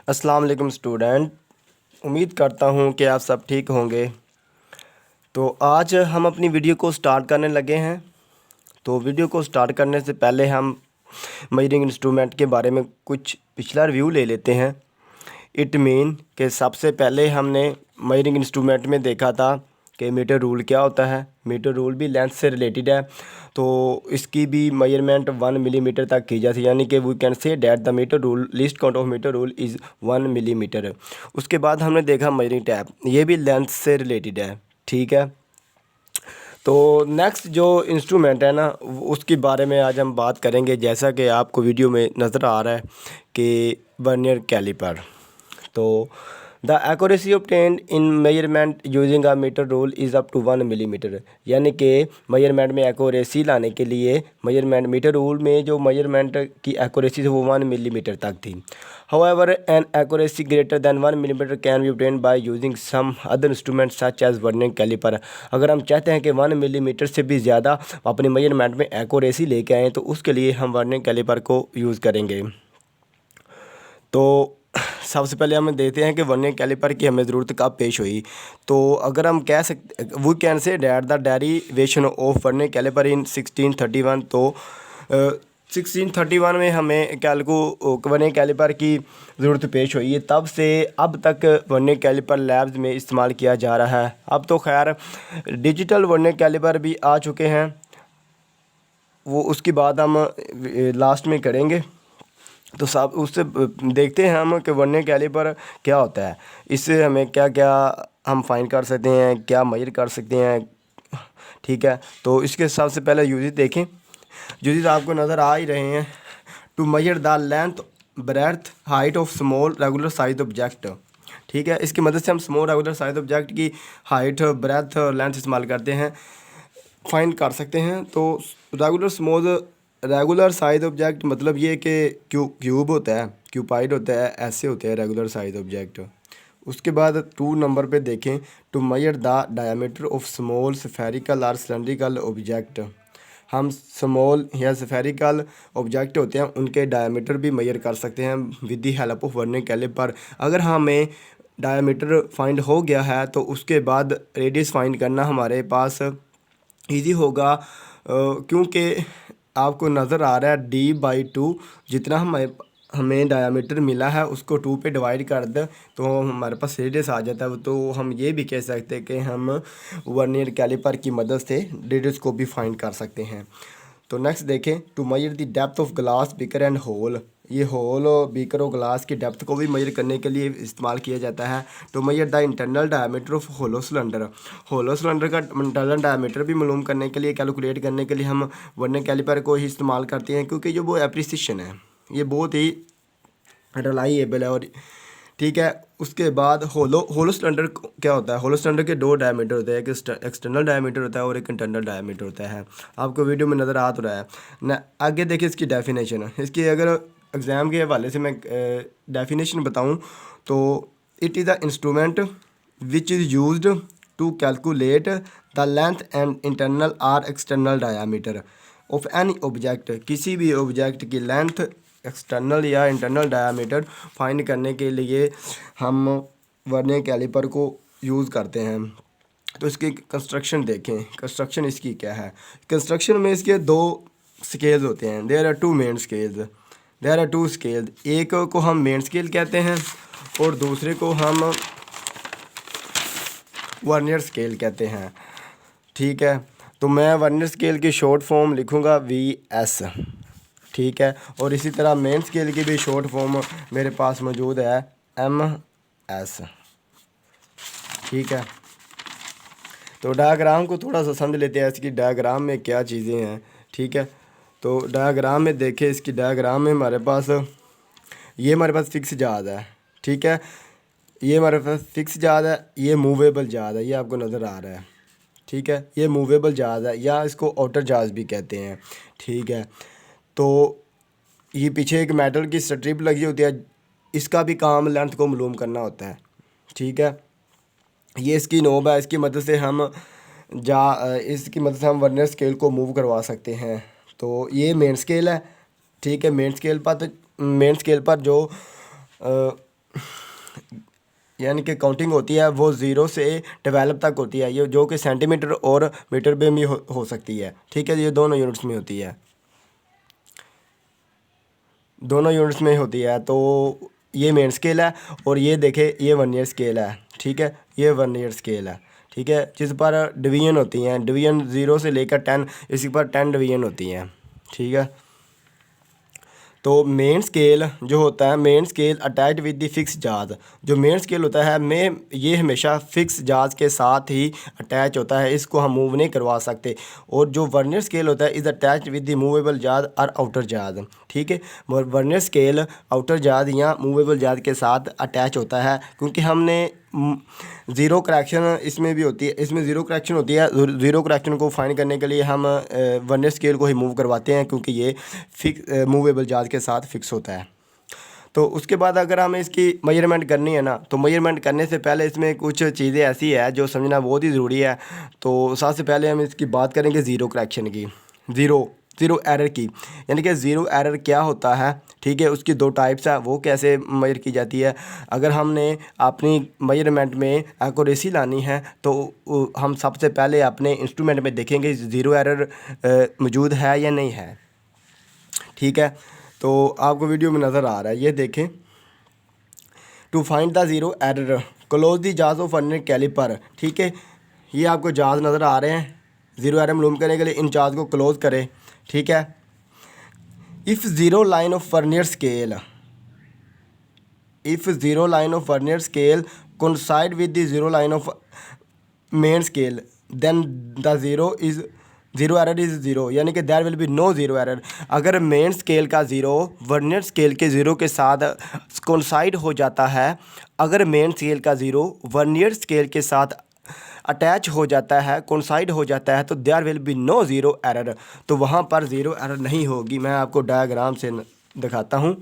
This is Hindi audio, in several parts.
अस्सलाम वालेकुम स्टूडेंट। उम्मीद करता हूँ कि आप सब ठीक होंगे। तो आज हम अपनी वीडियो को स्टार्ट करने लगे हैं। तो वीडियो को स्टार्ट करने से पहले हम मेजरिंग इंस्ट्रूमेंट के बारे में कुछ पिछला रिव्यू ले लेते हैं। इट मीन कि सबसे पहले हमने मेजरिंग इंस्ट्रूमेंट में देखा था कि मीटर रूल क्या होता है। मीटर रूल भी लेंथ से रिलेटेड है, तो इसकी भी मेजरमेंट 1 मिलीमीटर तक की जाती है, यानी कि we can say that the metre rule least count of metre rule is 1 millimetre. उसके बाद हमने देखा मेजरिंग टैप, ये भी लेंथ से रिलेटेड है, ठीक है। तो नेक्स्ट जो इंस्ट्रूमेंट है ना, उसके बारे में आज हम बात करेंगे। जैसा कि आपको वीडियो में नज़र आ रहा है कि वर्नियर कैलिपर। तो the accuracy obtained in measurement using a metre rule is up to 1 millimetre, यानी कि मेजरमेंट में एक्यूरेसी लाने के लिए मेजरमेंट मीटर रूल में जो मेजरमेंट की एक्यूरेसी थी वो 1 मिलीमीटर तक थी। However an accuracy greater than 1 millimetre can be obtained by using some other instrument such as vernier calliper. अगर हम चाहते हैं कि 1 मिलीमीटर से भी ज़्यादा अपने मेजरमेंट में एक्यूरेसी लेके आएँ तो उसके लिए हम वर्नियर कैलिपर को यूज़ करेंगे। तो सबसे पहले हम देखते हैं कि वर्नियर कैलिपर की हमें ज़रूरत कब पेश हुई। तो अगर हम कह सकते we can say that the derivation of vernier calliper in 1631। तो 1631 में हमें वर्नियर कैलिपर की ज़रूरत पेश हुई है। तब से अब तक वर्नियर कैलिपर लैब्स में इस्तेमाल किया जा रहा है। अब तो खैर डिजिटल वर्नियर कैलिपर भी आ चुके हैं, वो उसकी बात हम लास्ट में करेंगे। तो सब उससे देखते हैं हम कि वर्नियर कैलिपर क्या होता है, इससे हमें क्या क्या हम फाइंड कर सकते हैं, क्या मेजर कर सकते हैं, ठीक है। तो इसके सबसे पहले यूजेस देखें। यूजेस आपको नज़र आ ही रहे हैं। To measure the length breadth height of small regular size object, ठीक है। इसकी मदद से हम स्मॉल रेगुलर साइज ऑब्जेक्ट की हाइट ब्रेथ लेंथ इस्तेमाल करते हैं, फाइंड कर सकते हैं। तो रेगुलर साइज ऑब्जेक्ट मतलब ये कि क्यूब होता है, क्यूपाइड होता है, ऐसे होते हैं रेगुलर साइज ऑब्जेक्ट। उसके बाद 2 नंबर पे देखें। To measure the diameter of small spherical और सिलेंड्रिकल ऑब्जेक्ट। हम स्मॉल या स्फेरिकल ऑब्जेक्ट होते हैं उनके डायमीटर भी मेजर कर सकते हैं with the help of vernier calliper. अगर हमें डायमीटर फाइंड हो गया है तो उसके बाद रेडियस फाइंड करना हमारे पास ईजी होगा, क्योंकि आपको नज़र आ रहा है D/2 जितना हमें डायमीटर मिला है उसको 2 पे डिवाइड कर दें तो हमारे पास रेडियस आ जाता है। तो हम ये भी कह सकते हैं कि हम वर्नियर कैलिपर की मदद से रेडियस को भी फाइंड कर सकते हैं। तो नेक्स्ट देखें। To measure the depth of glass beaker and hole. ये होल बीकर और ग्लास की डेप्थ को भी मेजर करने के लिए इस्तेमाल किया जाता है। To measure the internal diameter of hollow cylinder. Hollow cylinder का इंटरनल डायमीटर भी मालूम करने के लिए, कैलकुलेट करने के लिए हम वर्नियर कैलिपर को ही इस्तेमाल करते हैं, क्योंकि जो वो एप्रिसिएशन है ये बहुत ही रिलायबल है। और ठीक है, उसके बाद होलो सिलेंडर क्या होता है। होलो सिलेंडर के 2 डायमीटर होते हैं, एक एक्सटर्नल डायमीटर होता है और एक इंटरनल डायमीटर होता है। आपको वीडियो में नज़र आ तो रहा है ना। आगे देखिए इसकी डेफिनेशन। इसकी अगर एग्ज़ाम के हवाले से मैं डेफिनेशन बताऊं तो it is the instrument which is used to calculate the length and internal or external diameter of any object. किसी भी ऑब्जेक्ट की लेंथ एक्सटर्नल या इंटरनल डायमीटर फाइंड करने के लिए हम वर्नियर कैलिपर को यूज़ करते हैं। तो इसकी कंस्ट्रक्शन देखें। कंस्ट्रक्शन इसकी क्या है। कंस्ट्रक्शन में इसके 2 स्केल्स होते हैं। There are 2 main scales. There are 2 scales. एक को हम मेन स्केल कहते हैं और दूसरे को हम वर्नियर स्केल कहते हैं, ठीक है। तो मैं वर्नियर स्केल की शॉर्ट फॉर्म लिखूँगा VS, ठीक है। और इसी तरह मेन स्केल की भी शॉर्ट फॉर्म मेरे पास मौजूद है MS, ठीक है। तो डायग्राम को थोड़ा सा समझ लेते हैं, इसकी डायग्राम में क्या चीज़ें हैं, ठीक है। तो डायग्राम में देखें, इसकी डायग्राम में हमारे पास फिक्स जहाज़ है, ठीक है। ये हमारे पास फिक्स जहाज़ है, ये मूवेबल जहाज़ है, ये आपको नज़र आ रहा है, ठीक है। ये मूवेबल जहाज़ है या इसको आउटर जहाज़ भी कहते हैं, ठीक है। तो ये पीछे एक मेटल की स्ट्रिप लगी होती है, इसका भी काम लेंथ को मालूम करना होता है, ठीक है। ये इसकी नोब है, इसकी मदद से हम वर्नियर स्केल को मूव करवा सकते हैं। तो ये मेन स्केल है, ठीक है। मेन स्केल पर जो यानी कि काउंटिंग होती है वो 0 से 12 तक होती है, ये जो कि सेंटीमीटर और मीटर में भी हो सकती है। ठीक है, ये दोनों यूनिट्स में होती है, दोनों यूनिट्स में होती है। तो ये मेन स्केल है और ये देखे ये वर्नियर स्केल है। ठीक है, ये वर्नियर स्केल है। ठीक है, जिस पर डिवीजन होती हैं, डिवीजन 0 से लेकर 10, इसी पर 10 डिवीजन होती हैं। ठीक है, तो मेन स्केल जो होता है, main scale attached with the fix जाज, जो मेन स्केल होता है में ये हमेशा फिक्स जाज के साथ ही अटैच होता है, इसको हम मूव नहीं करवा सकते। और जो वर्नियर स्केल होता है is attached with the movable जाज और आउटर जाज। ठीक है, वर्नियर स्केल आउटर जाज या मूवेबल जाज के साथ अटैच होता है, क्योंकि हमने ज़ीरो करेक्शन इसमें भी होती है, इसमें ज़ीरो करेक्शन होती है। ज़ीरो करेक्शन को फाइंड करने के लिए हम वर्नियर स्केल को ही मूव करवाते हैं, क्योंकि ये फिक्स मूवेबल जाज के साथ फिक्स होता है। तो उसके बाद अगर हमें इसकी मेजरमेंट करनी है ना, तो मेजरमेंट करने से पहले इसमें कुछ चीज़ें ऐसी है जो समझना बहुत ही ज़रूरी है। तो सबसे पहले हम इसकी बात करेंगे ज़ीरो करेक्शन की, ज़ीरो एरर की, यानी कि ज़ीरो एरर क्या होता है। ठीक है, उसकी दो टाइप्स है, वो कैसे मेजर की जाती है। अगर हमने अपनी मेजरमेंट में एक्यूरेसी लानी है तो हम सबसे पहले अपने इंस्ट्रूमेंट में देखेंगे ज़ीरो एरर मौजूद है या नहीं है। ठीक है, तो आपको वीडियो में नज़र आ रहा है, ये देखें। To find the zero error close the jaws of vernier calliper. ठीक है, ये आपको जाज नज़र आ रहे हैं। ज़ीरो एरर मालूम करने के लिए इन जाज को क्लोज करें। ठीक है, if zero line of vernier scale, if zero line of vernier scale coincide with the zero line of main scale then the zero error is zero, यानी कि there will be no zero error. अगर मेन स्केल का ज़ीरो वर्नियर स्केल के ज़ीरो के साथ कोइंसाइड हो जाता है, अगर मेन स्केल का ज़ीरो वर्नियर स्केल के साथ अटैच हो जाता है, कोइंसाइड हो जाता है, तो there will be no zero error, तो वहाँ पर ज़ीरो एरर नहीं होगी। मैं आपको डायग्राम से दिखाता हूँ।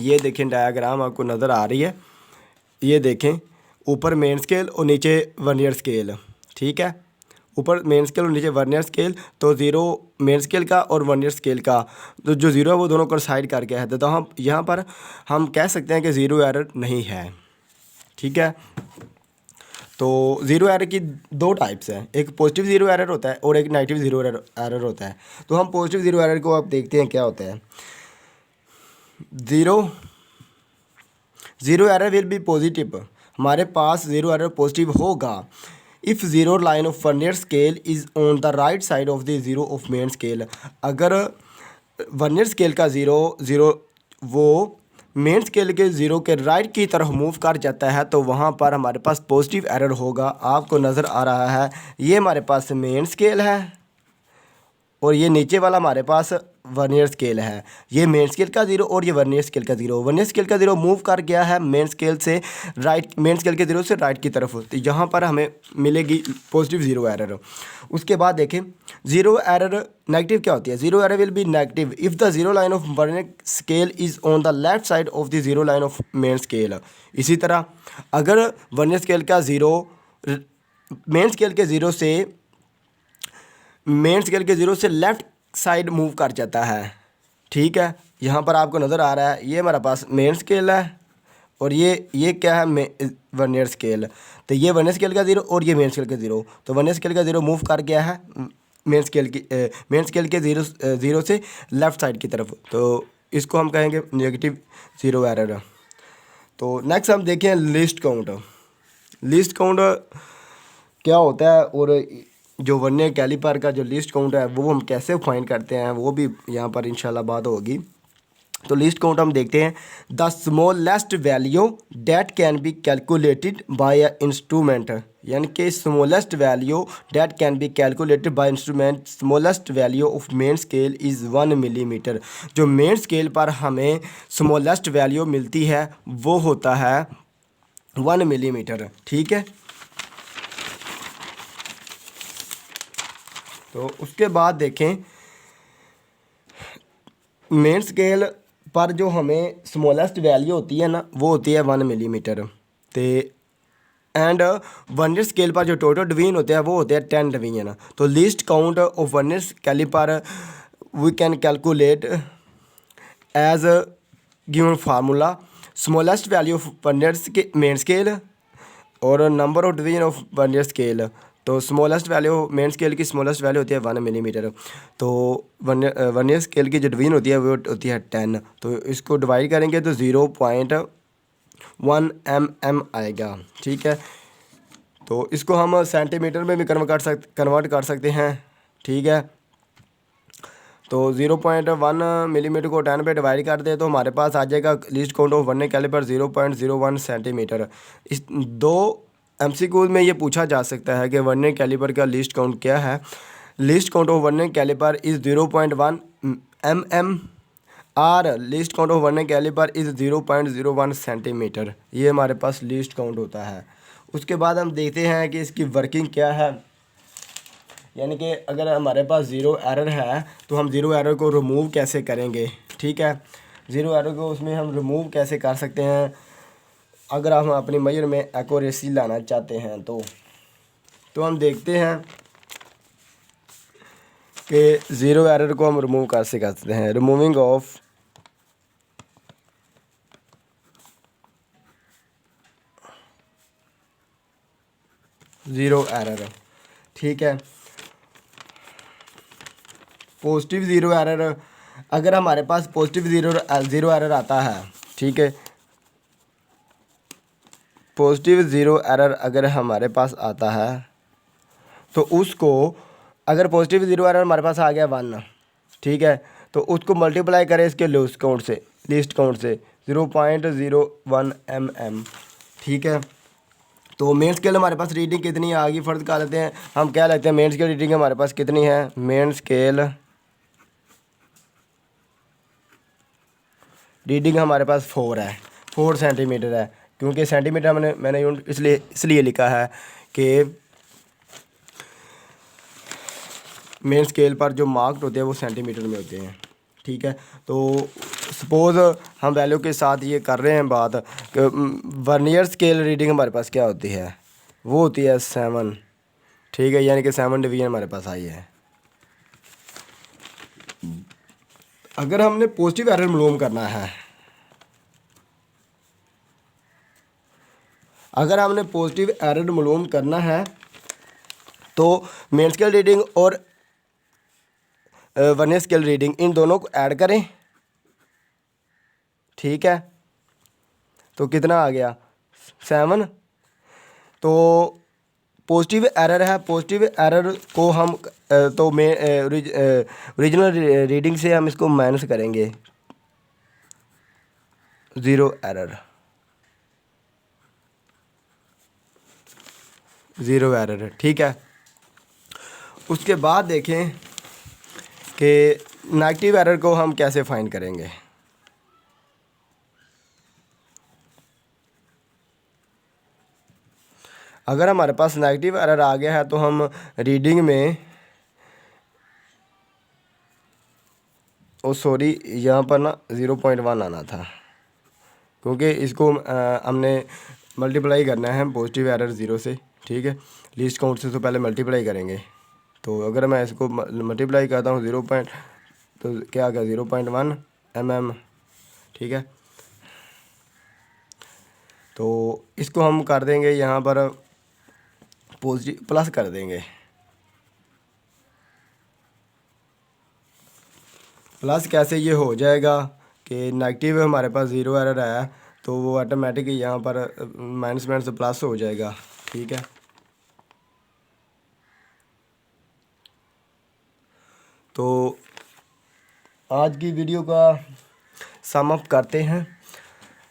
ये देखें, डायग्राम आपको नज़र आ रही है। ये देखें, ऊपर मेन स्केल और नीचे वर्नियर स्केल। ठीक है, ऊपर मेन स्केल और नीचे वर्नियर स्केल, तो ज़ीरो मेन स्केल का और वर्नियर स्केल का तो जो ज़ीरो है वो दोनों कोइंसाइड करके है, तो हम यहाँ पर हम कह सकते हैं कि ज़ीरो एरर नहीं है। ठीक है, तो ज़ीरो एरर की दो टाइप्स हैं, एक पॉजिटिव ज़ीरो एरर होता है और एक नेगेटिव ज़ीरो एरर होता है। तो हम पॉजिटिव ज़ीरो एरर को आप देखते हैं क्या होता है। Zero error will be positive, हमारे पास ज़ीरो एरर पॉजिटिव होगा if zero line of vernier scale is on the right side of the zero of main scale. अगर वर्नियर स्केल का ज़ीरो वो मेन स्केल के ज़ीरो के राइट की तरफ मूव कर जाता है, तो वहाँ पर हमारे पास पॉजिटिव एरर होगा। आपको नज़र आ रहा है, ये हमारे पास मेन स्केल है और ये नीचे वाला हमारे पास वर्नियर स्केल है। ये मेन स्केल का ज़ीरो और ये वर्नियर स्केल का ज़ीरो। वर्नियर स्केल का ज़ीरो मूव कर गया है मेन स्केल से राइट, मेन स्केल के ज़ीरो से राइट की तरफ, तो यहाँ पर हमें मिलेगी पॉजिटिव ज़ीरो एरर। उसके बाद देखें, ज़ीरो एरर नेगेटिव क्या होती है। Zero error will be negative if the zero line of vernier scale is on the left side of the zero line of main scale. इसी तरह अगर वर्नियर स्केल का ज़ीरो मेन स्केल के ज़ीरो से लेफ़्ट साइड मूव कर जाता है। ठीक है, यहाँ पर आपको नज़र आ रहा है, ये हमारे पास मेन स्केल है और ये क्या है वर्नियर स्केल। तो ये वर्नियर स्केल का ज़ीरो और ये मेन स्केल का ज़ीरो, तो वर्नियर स्केल का ज़ीरो मूव कर गया है मेन स्केल के ज़ीरो से लेफ़्ट साइड की तरफ, तो इसको हम कहेंगे नेगेटिव ज़ीरो एरर। तो नेक्स्ट हम देखें लीस्ट काउंट। लीस्ट काउंट क्या होता है और जो वर्नियर कैलिपर का जो लीस्ट काउंट है वो हम कैसे फाइंड करते हैं, वो भी यहाँ पर इंशाल्लाह बात होगी। तो लीस्ट काउंट हम देखते हैं, the smallest value that can be calculated by a instrument, यानी कि smallest value that can be calculated by instrument, smallest value of main scale is 1 millimetre. जो मेन स्केल पर हमें स्मॉलेस्ट वैल्यू मिलती है वो होता है 1 मिलीमीटर। ठीक है, तो उसके बाद देखें, मेन स्केल पर जो हमें स्मॉलेस्ट वैल्यू होती है ना वो होती है 1 मिलीमीटर। तो एंड वर्नियर स्केल पर जो टोटल डिवीजन होते हैं वो होते हैं 10 डिवीजन। तो least count of vernier calliper we can calculate as given formula, smallest value of vernier main scale और number of division of vernier scale. तो स्मॉलेस्ट वैल्यू मेन स्केल की स्मॉलेस्ट वैल्यू होती है 1 मिलीमीटर। तो वर्नियर स्केल की जो डिवीजन होती है वो होती है 10। तो इसको डिवाइड करेंगे तो 0.1 mm आएगा। ठीक है, तो इसको हम सेंटीमीटर में भी कन्वर्ट कर सकते हैं। ठीक है, तो 0.1 मिलीमीटर को 10 पे डिवाइड कर दे तो हमारे पास आ जाएगा least count of vernier calliper 0.01 centimetre. इस 2 MCQ में ये पूछा जा सकता है कि वर्नियर कैलिपर का लीस्ट काउंट क्या है। Least count of vernier calliper is 0.1 mm और least count of vernier calliper is 0.01 centimetre. ये हमारे पास लीस्ट काउंट होता है। उसके बाद हम देखते हैं कि इसकी वर्किंग क्या है, यानी कि अगर हमारे पास ज़ीरो एरर है तो हम ज़ीरो एरर को रिमूव कैसे करेंगे। ठीक है, ज़ीरो एरर को उसमें हम रिमूव कैसे कर सकते हैं अगर हम अपनी मेजर में एक्यूरेसी लाना चाहते हैं तो हम देखते हैं कि ज़ीरो एरर को हम रिमूव कैसे कर सकते हैं। Removing of zero error. ठीक है, पॉजिटिव ज़ीरो एरर, अगर हमारे पास पॉजिटिव ज़ीरो एरर आता है, ठीक है, पॉजिटिव ज़ीरो एरर अगर हमारे पास आता है तो उसको, अगर पॉजिटिव ज़ीरो एरर हमारे पास आ गया 1, ठीक है, तो उसको मल्टीप्लाई करें इसके लीस्ट काउंट से 0.01 mm। ठीक है, तो मेन स्केल हमारे पास रीडिंग कितनी आ गई, फ़र्ज कर लेते हैं, हम क्या लेते हैं मेन स्केल रीडिंग हमारे पास कितनी है। मेन स्केल रीडिंग हमारे पास 4 है, 4 सेंटीमीटर है, क्योंकि सेंटीमीटर मैंने यूनिट इसलिए लिखा है कि मेन स्केल पर जो मार्क्ड होते हैं वो सेंटीमीटर में होते हैं। ठीक है, तो सपोज़ हम वैल्यू के साथ ये कर रहे हैं बात कि वर्नियर स्केल रीडिंग हमारे पास क्या होती है, वो होती है 7। ठीक है, यानी कि 7 डिवीजन हमारे पास आई है। अगर हमने पॉजिटिव एरर मालूम करना है, अगर हमने पॉजिटिव एरर मालूम करना है तो मेन स्केल रीडिंग और वर्नियर स्केल रीडिंग इन दोनों को ऐड करें। ठीक है, तो कितना आ गया 7। तो पॉजिटिव एरर है, पॉजिटिव एरर को हम तो ओरिजिनल रीडिंग से हम इसको माइनस करेंगे, ज़ीरो एरर, ज़ीरो एरर। ठीक है, उसके बाद देखें कि नेगेटिव एरर को हम कैसे फाइंड करेंगे। अगर हमारे पास नेगेटिव एरर आ गया है तो हम रीडिंग में, सॉरी यहाँ पर ना 0.1 आना था, क्योंकि इसको हमने मल्टीप्लाई करना है पॉजिटिव एरर 0 से। ठीक है, लीस्ट काउंट से तो पहले मल्टीप्लाई करेंगे। तो अगर मैं इसको मल्टीप्लाई करता हूँ 0. तो क्या आ गया 0.1 mm। ठीक है, तो इसको हम कर देंगे यहाँ पर पॉजिटिव प्लस कर देंगे, प्लस कैसे ये हो जाएगा कि नेगेटिव हमारे पास ज़ीरो एरर आया तो वो ऑटोमेटिक यहाँ पर माइनस से प्लस हो जाएगा। ठीक है, तो आज की वीडियो का सम अप करते हैं।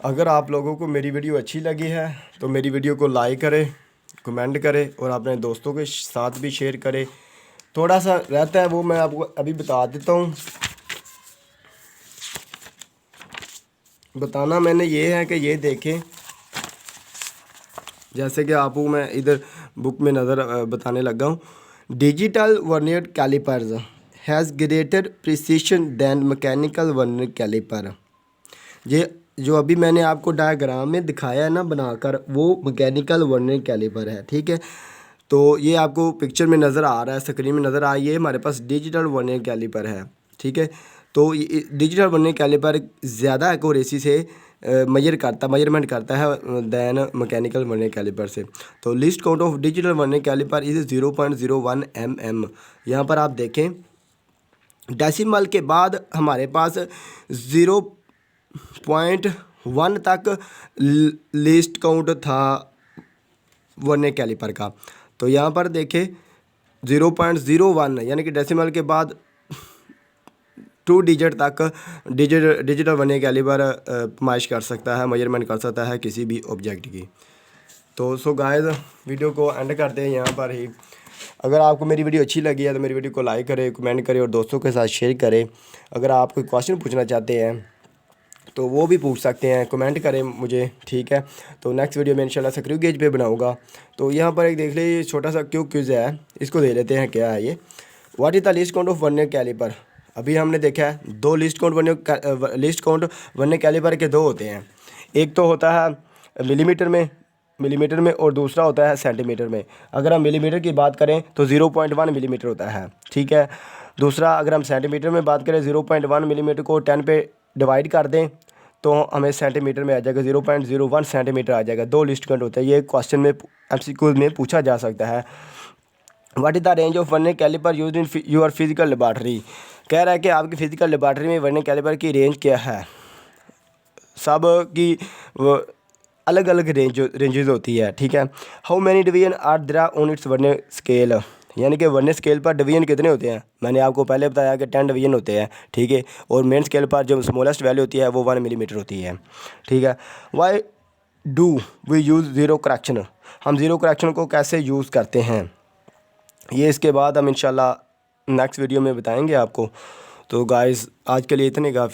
अगर आप लोगों को मेरी वीडियो अच्छी लगी है तो मेरी वीडियो को लाइक करें, कमेंट करें और अपने दोस्तों के साथ भी शेयर करें। थोड़ा सा रहता है वो मैं आपको अभी बता देता हूँ। बताना मैंने ये है कि ये देखें, जैसे कि आपको मैं इधर बुक में नज़र बताने लगा हूँ। Digital vernier callipers has greater precision than mechanical vernier calliper. ये जो अभी मैंने आपको डायग्राम में दिखाया है ना बनाकर, वो मैकेनिकल वर्नियर कैलिपर है। ठीक है, तो ये आपको पिक्चर में नज़र आ रहा है, स्क्रीन में नज़र आ रही है, हमारे पास डिजिटल वर्नियर कैलिपर है। ठीक है, तो डिजिटल वर्नियर कैलिपर ज़्यादा एक्यूरेसी से मेजरमेंट करता है दैन मैकेनिकल वर्नियर कैलिपर से। तो least count of digital vernier calliper is 0.01 mm। यहाँ पर आप देखें डेसिमल के बाद हमारे पास 0.1 तक लीस्ट काउंट था वर्नियर कैलिपर का। तो यहाँ पर देखें 0.01 यानी कि डेसिमल के बाद 2 डिजिट तक डिजिटल वर्नियर कैलिपर पैमाइश कर सकता है, मेजरमेंट कर सकता है किसी भी ऑब्जेक्ट की। तो सो गाइस वीडियो को एंड करते हैं यहाँ पर ही। अगर आपको मेरी वीडियो अच्छी लगी है तो मेरी वीडियो को लाइक करें, कमेंट करें और दोस्तों के साथ शेयर करें। अगर आप कोई क्वेश्चन पूछना चाहते हैं तो वो भी पूछ सकते हैं, कमेंट करें मुझे, ठीक है। तो नेक्स्ट वीडियो में इंशाल्लाह स्क्रू गेज पे बनाऊंगा। तो यहाँ पर एक देख लीजिए छोटा सा क्विज़ है, इसको दे लेते हैं क्या है ये। What is the least count of vernier calliper. अभी हमने देखा है 2 लीस्ट काउंट वर्नियर कैलिपर के 2 होते हैं। एक तो होता है मिलीमीटर में और दूसरा होता है सेंटीमीटर में। अगर हम मिलीमीटर की बात करें तो 0.1 मिलीमीटर होता है, ठीक है। दूसरा अगर हम सेंटीमीटर में बात करें 0.1 मिलीमीटर को 10 पे डिवाइड कर दें तो हमें सेंटीमीटर में आ जाएगा 0.01 सेंटीमीटर आ जाएगा। 2 लीस्ट काउंट होते हैं। ये क्वेश्चन में MCQ में पूछा जा सकता है। What is the range of vernier calliper used in your physical laboratory. कह रहा है कि आपकी फ़िज़िकल लेबॉर्ट्री में वर्नियर कैलिपर की रेंज क्या है। सब की अलग अलग रेंजेस होती है, ठीक है। How many division are there on its vernier scale. यानी कि वर्नियर स्केल पर डिवीजन कितने होते हैं। मैंने आपको पहले बताया कि 10 डिवीजन होते हैं, ठीक है। और मेन स्केल पर जो स्मॉलेस्ट वैल्यू होती है वो 1 मिलीमीटर होती है, ठीक है। Why do we use zero correction. हम ज़ीरो करेक्शन को कैसे यूज़ करते हैं ये इसके बाद हम इंशाल्लाह नेक्स्ट वीडियो में बताएंगे आपको। तो गाइस आज के लिए इतने काफ़ी।